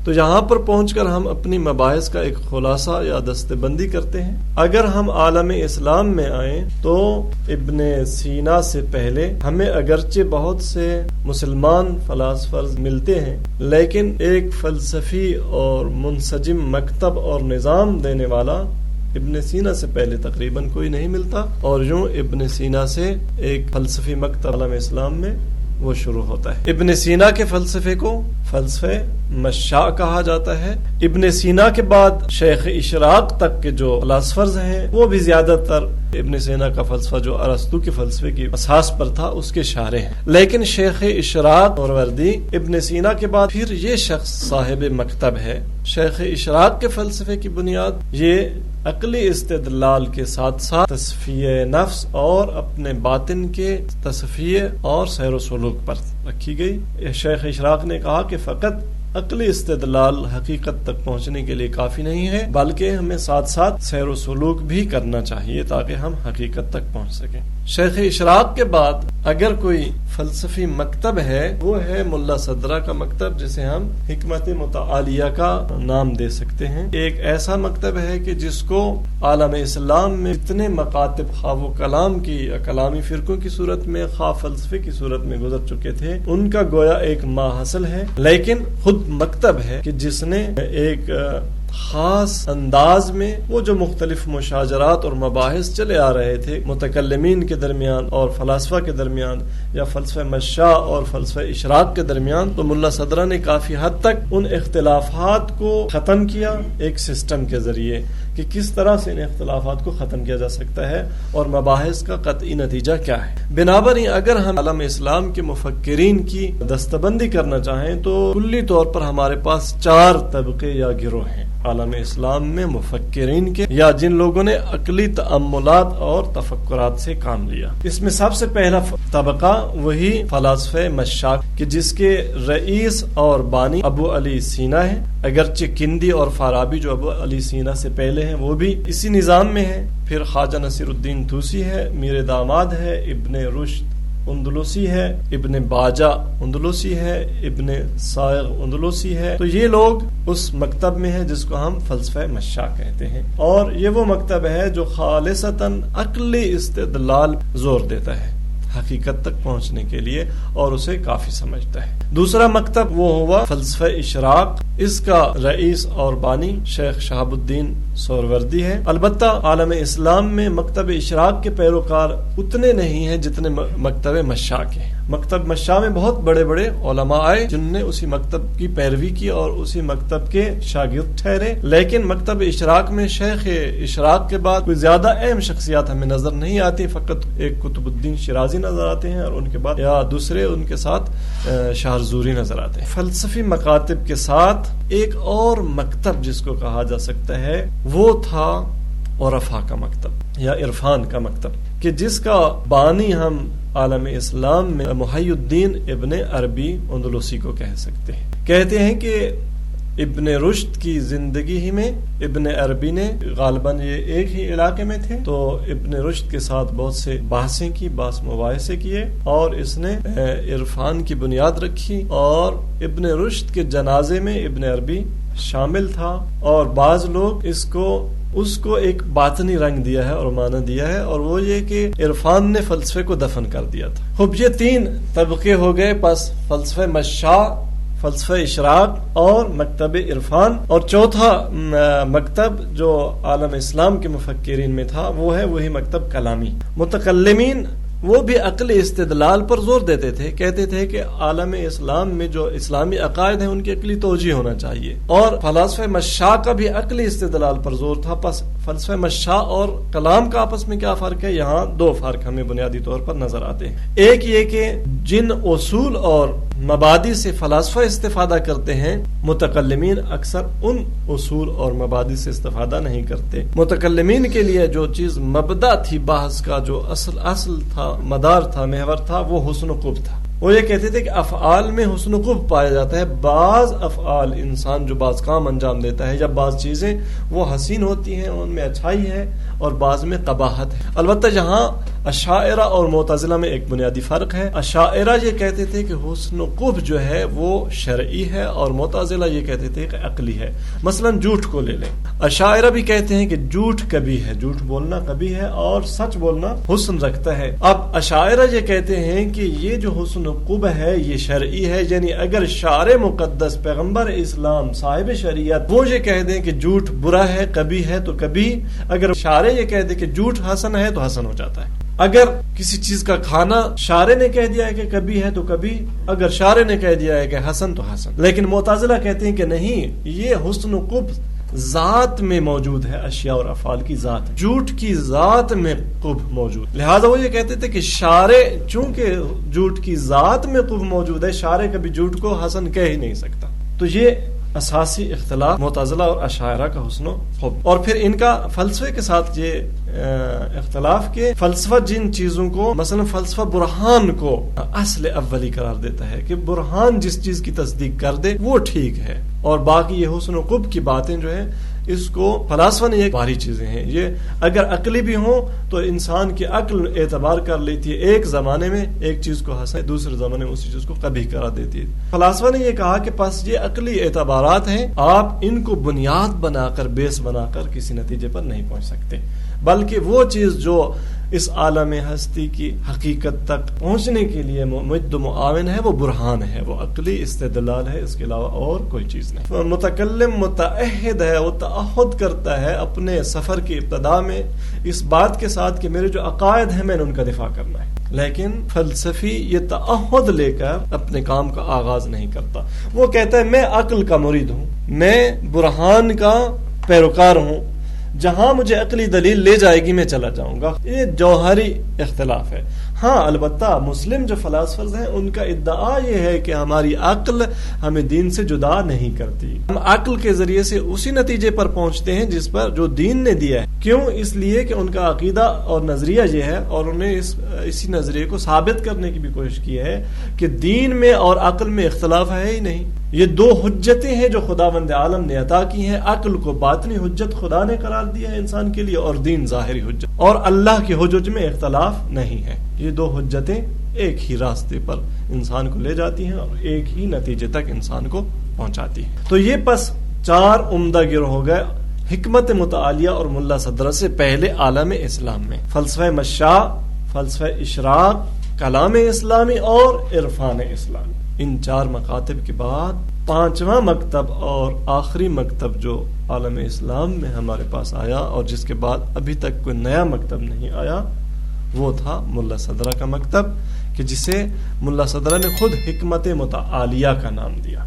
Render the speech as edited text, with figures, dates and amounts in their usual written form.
تو یہاں پر پہنچ کر ہم اپنی مباحث کا ایک خلاصہ یا دستے بندی کرتے ہیں۔ اگر ہم عالم اسلام میں آئیں تو ابن سینا سے پہلے ہمیں اگرچہ بہت سے مسلمان فلاسفرز ملتے ہیں، لیکن ایک فلسفی اور منسجم مکتب اور نظام دینے والا ابن سینا سے پہلے تقریباً کوئی نہیں ملتا، اور یوں ابن سینا سے ایک فلسفی مکتب عالم اسلام میں وہ شروع ہوتا ہے۔ ابن سینا کے فلسفے کو فلسفہ مشاء کہا جاتا ہے۔ ابن سینا کے بعد شیخ اشراق تک کے جو فلاسفرز ہیں وہ بھی زیادہ تر ابن سینا کا فلسفہ جو ارسطو کے فلسفے کی اساس پر تھا اس کے شارح ہیں، لیکن شیخ اشراق سہروردی ابن سینا کے بعد پھر یہ شخص صاحب مکتب ہے۔ شیخ اشراق کے فلسفے کی بنیاد یہ عقلی استدلال کے ساتھ ساتھ تصفیہ نفس اور اپنے باطن کے تصفیہ اور سیر و سلوک پر رکھی گئی۔ شیخ اشراق نے کہا کہ فقط عقلی استدلال حقیقت تک پہنچنے کے لیے کافی نہیں ہے، بلکہ ہمیں ساتھ ساتھ سیر و سلوک بھی کرنا چاہیے تاکہ ہم حقیقت تک پہنچ سکیں۔ شیخ اشراق کے بعد اگر کوئی فلسفی مکتب ہے وہ ہے ملا صدرہ کا مکتب، جسے ہم حکمت متعالیہ کا نام دے سکتے ہیں۔ ایک ایسا مکتب ہے کہ جس کو عالم اسلام میں جتنے مکاتب خواہ و کلام کی کلامی فرقوں کی صورت میں خواہ فلسفے کی صورت میں گزر چکے تھے ان کا گویا ایک ماحصل ہے، لیکن خود مکتب ہے کہ جس نے ایک خاص انداز میں وہ جو مختلف مشاجرات اور مباحث چلے آ رہے تھے متکلمین کے درمیان اور فلاسفہ کے درمیان یا فلسفہ مشاء اور فلسفہ اشراق کے درمیان، تو ملا صدرہ نے کافی حد تک ان اختلافات کو ختم کیا ایک سسٹم کے ذریعے کہ کس طرح سے ان اختلافات کو ختم کیا جا سکتا ہے اور مباحث کا قطعی نتیجہ کیا ہے۔ بنابراین اگر ہم عالم اسلام کے مفکرین کی دستبندی کرنا چاہیں تو کلی طور پر ہمارے پاس 4 طبقے یا گروہ ہیں عالم اسلام میں مفکرین کے، یا جن لوگوں نے عقلی تأملات اور تفکرات سے کام لیا۔ اس میں سب سے پہلا طبقہ وہی فلاسفہ مشاء کہ جس کے رئیس اور بانی ابو علی سینا ہے، اگرچہ کندی اور فارابی جو ابو علی سینا سے پہلے ہیں وہ بھی اسی نظام میں ہیں۔ پھر خواجہ نصیر الدین طوسی ہے، میر داماد ہے، ابن رشد اندلسی ہے، ابن باجہ اندلسی ہے، ابن صائغ اندلسی ہے۔ تو یہ لوگ اس مکتب میں ہیں جس کو ہم فلسفہ مشاء کہتے ہیں، اور یہ وہ مکتب ہے جو خالصتاً عقلی استدلال زور دیتا ہے حقیقت تک پہنچنے کے لیے اور اسے کافی سمجھتا ہے۔ دوسرا مکتب وہ ہوا فلسفہ اشراق، اس کا رئیس اور بانی شیخ شہاب الدین سہروردی ہے۔ البتہ عالم اسلام میں مکتب اشراق کے پیروکار اتنے نہیں ہیں جتنے مکتب مشاء کے ہیں۔ مکتب مشاء میں بہت بڑے بڑے علماء آئے جنہوں نے اسی مکتب کی پیروی کی اور اسی مکتب کے شاگرد ٹھہرے، لیکن مکتب اشراق میں شیخ اشراق کے بعد کوئی زیادہ اہم شخصیات ہمیں نظر نہیں آتی، فقط ایک قطب الدین شیرازی نظر آتے ہیں اور ان کے بعد یا دوسرے ان کے ساتھ شہرزوری نظر آتے ہیں۔ فلسفی مکاتب کے ساتھ ایک اور مکتب جس کو کہا جا سکتا ہے وہ تھا عرفا کا مکتب یا عرفان کا مکتب، کہ جس کا بانی ہم عالم اسلام میں محی الدین ابن عربی اندلسی کو کہہ سکتے ہیں۔ کہتے ہیں کہ ابن رشد کی زندگی ہی میں ابن عربی نے غالباً یہ ایک ہی علاقے میں تھے تو ابن رشد کے ساتھ بہت سے بحثیں کی، بعض مباحثے کیے اور اس نے عرفان کی بنیاد رکھی، اور ابن رشد کے جنازے میں ابن عربی شامل تھا، اور بعض لوگ اس کو ایک باطنی رنگ دیا ہے اور معنی دیا ہے، اور وہ یہ کہ عرفان نے فلسفے کو دفن کر دیا تھا۔ خب یہ 3 طبقے ہو گئے، پس فلسفہ مشاء، فلسفہ اشراق اور مکتب عرفان، اور چوتھا مکتب جو عالم اسلام کے مفکرین میں تھا وہ ہے وہی مکتب کلامی۔ متکلمین وہ بھی عقلی استدلال پر زور دیتے تھے، کہتے تھے کہ عالم اسلام میں جو اسلامی عقائد ہیں ان کی عقلی توجیہ ہونا چاہیے، اور فلاسفہ مشاء کا بھی عقلی استدلال پر زور تھا۔ پس فلسفہ مشاء اور کلام کا آپس میں کیا فرق ہے؟ یہاں 2 فرق ہمیں بنیادی طور پر نظر آتے ہیں۔ ایک یہ کہ جن اصول اور مبادی سے فلاسفہ استفادہ کرتے ہیں، متکلمین اکثر ان اصول اور مبادی سے استفادہ نہیں کرتے۔ متکلمین کے لیے جو چیز مبدا تھی بحث کا، جو اصل تھا، مدار تھا، محور تھا، وہ حسن و قبح تھا۔ وہ یہ کہتے تھے کہ افعال میں حسن و قبح پایا جاتا ہے، بعض افعال انسان جو بعض کام انجام دیتا ہے یا بعض چیزیں وہ حسین ہوتی ہیں، ان میں اچھائی ہے، اور بعض میں قباحت ہے۔ البتہ جہاں اشاعرہ اور معتزلہ میں ایک بنیادی فرق ہے. اشاعرہ یہ کہتے تھے کہ حسن و قبح جو ہے وہ شرعی ہے اور معتزلہ یہ کہتے تھے کہ عقلی ہے. مثلا جھوٹ کو لے لیں. اشاعرہ بھی کہتے ہیں کہ جھوٹ کبھی ہے، جھوٹ بولنا کبھی ہے اور سچ بولنا حسن رکھتا ہے. اب اشاعرہ یہ کہتے ہیں کہ یہ جو حسن و قبح ہے یہ شرعی ہے، یعنی اگر شارع مقدس پیغمبر اسلام صاحب شریعت وہ یہ کہہ دیں کہ جھوٹ برا ہے کبھی ہے تو کبھی، اگر شارع یہ کہہ دے کہ جھوٹ حسن ہے تو حسن ہو جاتا ہے. اگر کسی چیز کا کھانا شارع نے کہہ دیا ہے کہ کبھی ہے تو کبھی، اگر شارع نے کہہ دیا ہے کہ حسن تو حسن. لیکن معتزلہ کہتے ہیں کہ نہیں، یہ حسن و قبح ذات میں موجود ہے، اشیاء اور افعال کی ذات، جھوٹ کی ذات میں قبح موجود. لہذا وہ یہ کہتے تھے کہ شارع چونکہ جھوٹ کی ذات میں قبح موجود ہے، شارع کبھی جھوٹ کو حسن کہہ ہی نہیں سکتا. تو یہ اساسی اختلاف معتزلہ اور اشاعرہ کا حسن و قبح. اور پھر ان کا فلسفے کے ساتھ یہ اختلاف کے فلسفہ جن چیزوں کو، مثلا فلسفہ برہان کو اصل اولی قرار دیتا ہے کہ برہان جس چیز کی تصدیق کر دے وہ ٹھیک ہے، اور باقی یہ حسن و قبح کی باتیں جو ہیں اس کو فلاسفہ نے یہ باری چیزیں ہیں، یہ اگر عقلی بھی ہوں تو انسان کی عقل اعتبار کر لیتی ہے، ایک زمانے میں ایک چیز کو حسن، دوسرے زمانے میں اسی چیز کو قبیح قرار دیتی ہے. فلاسفہ نے یہ کہا کہ پس یہ عقلی اعتبارات ہیں، آپ ان کو بنیاد بنا کر، بیس بنا کر کسی نتیجے پر نہیں پہنچ سکتے، بلکہ وہ چیز جو اس عالم ہستی کی حقیقت تک پہنچنے کے لیے ممد و معاون ہے وہ برہان ہے، وہ عقلی استدلال ہے، اس کے علاوہ اور کوئی چیز نہیں. متکلم متعہد ہے، وہ تعہد کرتا ہے اپنے سفر کی ابتدا میں اس بات کے ساتھ کہ میرے جو عقائد ہیں میں نے ان کا دفاع کرنا ہے. لیکن فلسفی یہ تعہد لے کر اپنے کام کا آغاز نہیں کرتا. وہ کہتا ہے میں عقل کا مرید ہوں، میں برہان کا پیروکار ہوں، جہاں مجھے عقلی دلیل لے جائے گی میں چلا جاؤں گا. یہ جوہری اختلاف ہے. ہاں البتہ مسلم جو فلاسفرز ہیں ان کا ادعا یہ ہے کہ ہماری عقل ہمیں دین سے جدا نہیں کرتی، ہم عقل کے ذریعے سے اسی نتیجے پر پہنچتے ہیں جس پر جو دین نے دیا ہے. کیوں؟ اس لیے کہ ان کا عقیدہ اور نظریہ یہ ہے، اور انہیں اسی نظریے کو ثابت کرنے کی بھی کوشش کی ہے کہ دین میں اور عقل میں اختلاف ہے ہی نہیں. یہ دو حجتیں ہیں جو خداوند عالم نے عطا کی ہیں. عقل کو باطنی حجت خدا نے قرار دیا ہے انسان کے لیے، اور دین ظاہری حجت، اور اللہ کی حجج میں اختلاف نہیں ہے. یہ دو حجتیں ایک ہی راستے پر انسان کو لے جاتی ہیں اور ایک ہی نتیجے تک انسان کو پہنچاتی ہیں. تو یہ پس چار عمدہ گروہ ہو گئے حکمت متعالیہ اور ملا صدرہ سے پہلے عالم اسلام میں: فلسفہ مشاع، فلسفہ اشراق، کلام اسلامی اور عرفان اسلامی. ان چار مکاتب کے بعد پانچواں مکتب اور آخری مکتب جو عالم اسلام میں ہمارے پاس آیا اور جس کے بعد ابھی تک کوئی نیا مکتب نہیں آیا، وہ تھا ملا صدرہ کا مکتب، کہ جسے ملا صدرہ نے خود حکمت متعالیہ کا نام دیا.